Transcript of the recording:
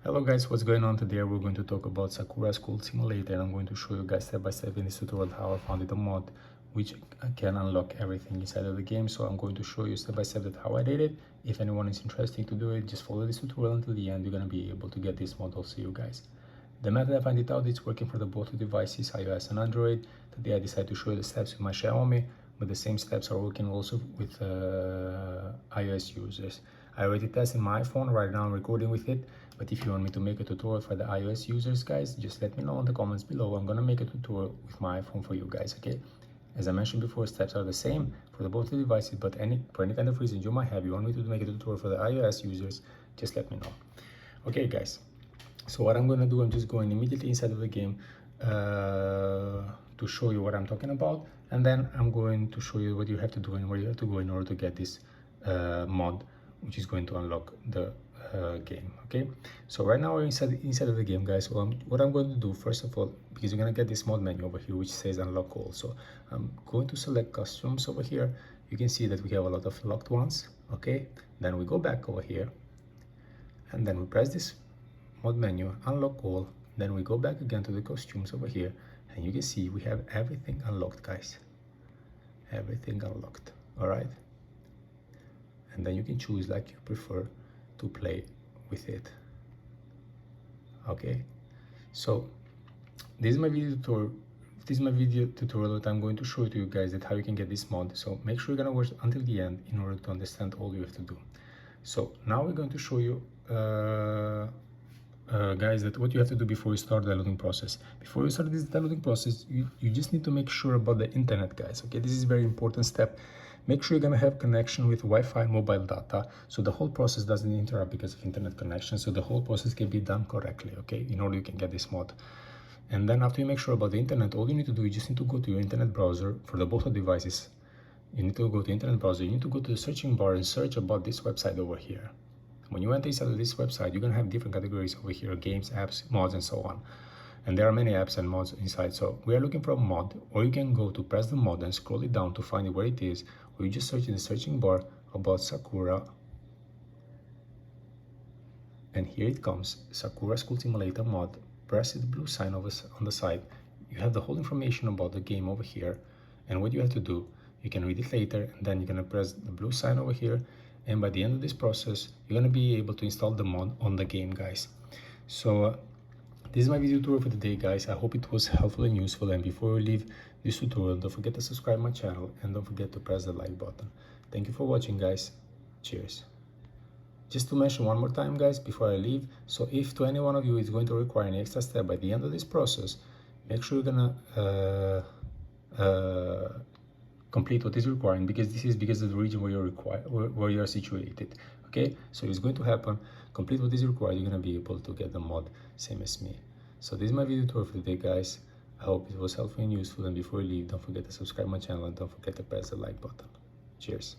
Hello guys, what's going on today? We're going to talk about Sakura School Simulator, and I'm going to show you guys step by step in this tutorial how I found a mod which can unlock everything inside of the game. So I'm going to show you step by step that how I did it. If anyone is interested to do it, just follow this tutorial until the end. You're going to be able to get this mod also, you guys. The method I find it out, it's working for the both devices, iOS and Android. Today I decided to show you the steps with my Xiaomi, but the same steps are working also with iOS users. I already tested my iPhone, right now I'm recording with it, but if you want me to make a tutorial for the iOS users, guys, just let me know in the comments below. I'm gonna make a tutorial with my iPhone for you guys, okay? As I mentioned before, steps are the same for the both devices, but for any kind of reason you might have, you want me to make a tutorial for the iOS users, just let me know. Okay, guys. So what I'm going to do, I'm just going immediately inside of the game to show you what I'm talking about, and then I'm going to show you what you have to do and where you have to go in order to get this mod, which is going to unlock the game. Okay, so right now we're inside of the game, guys. So what I'm going to do, first of all, because you're going to get this mod menu over here which says unlock all, so I'm going to select costumes over here. You can see that we have a lot of locked ones. Okay, then we go back over here and then we press this mod menu, unlock all, then we go back again to the costumes over here, and you can see we have everything unlocked, guys. Everything unlocked. All right, and then you can choose like you prefer to play with it. Okay, so this is my video tutorial that I'm going to show to you guys that how you can get this mod. So make sure you're gonna watch until the end in order to understand all you have to do. So now we're going to show you guys, that what you have to do before you start the downloading process. Before you start this downloading process, you just need to make sure about the internet, guys. Okay, this is a very important step. Make sure you're gonna have connection with Wi-Fi and mobile data, so the whole process doesn't interrupt because of internet connection, so the whole process can be done correctly, okay, in order you can get this mod. And then after you make sure about the internet, all you need to do, you just need to go to your internet browser for the both devices. You need to go to internet browser, you need to go to the searching bar and search about this website over here. When you enter inside of this website, you're gonna have different categories over here: games, apps, mods, and so on. And there are many apps and mods inside. So we are looking for a mod, or you can go to press the mod and scroll it down to find it where it is, or you just search in the searching bar about Sakura. And here it comes, Sakura School Simulator mod. Press the blue sign over on the side. You have the whole information about the game over here. And what you have to do, you can read it later, and then you're gonna press the blue sign over here. And by the end of this process, you're gonna be able to install the mod on the game, guys. So this is my video tutorial for today, guys. I hope it was helpful and useful. And before we leave this tutorial, don't forget to subscribe my channel and don't forget to press the like button. Thank you for watching, guys. Cheers. Just to mention one more time, guys, before I leave, so if to any one of you is going to require any extra step by the end of this process, make sure you're gonna complete what is required, because this is because of the region where you're situated. Okay, so it's going to happen. Complete what is required, you're gonna be able to get the mod same as me. So this is my video tutorial for today, guys. I hope it was helpful and useful, and before you leave, don't forget to subscribe my channel and don't forget to press the like button. Cheers.